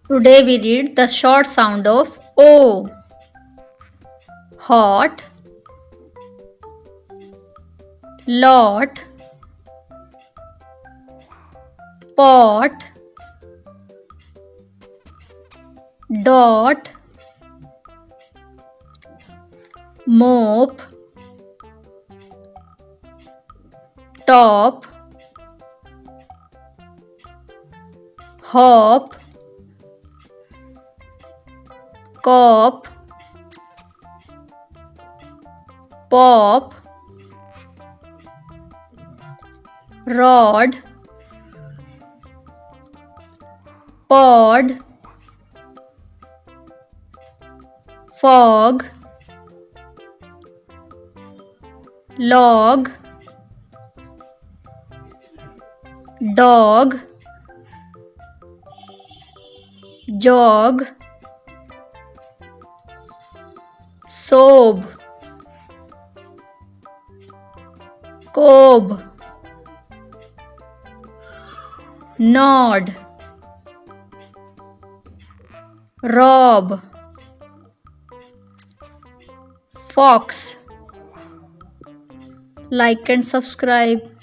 Today we read the short sound of O. Hot, lot, pot, dot, mop, top, hop, cop, pop, rod, pod, fog, log, dog, jog, sob, cob, nod, rob, fox. Like and subscribe.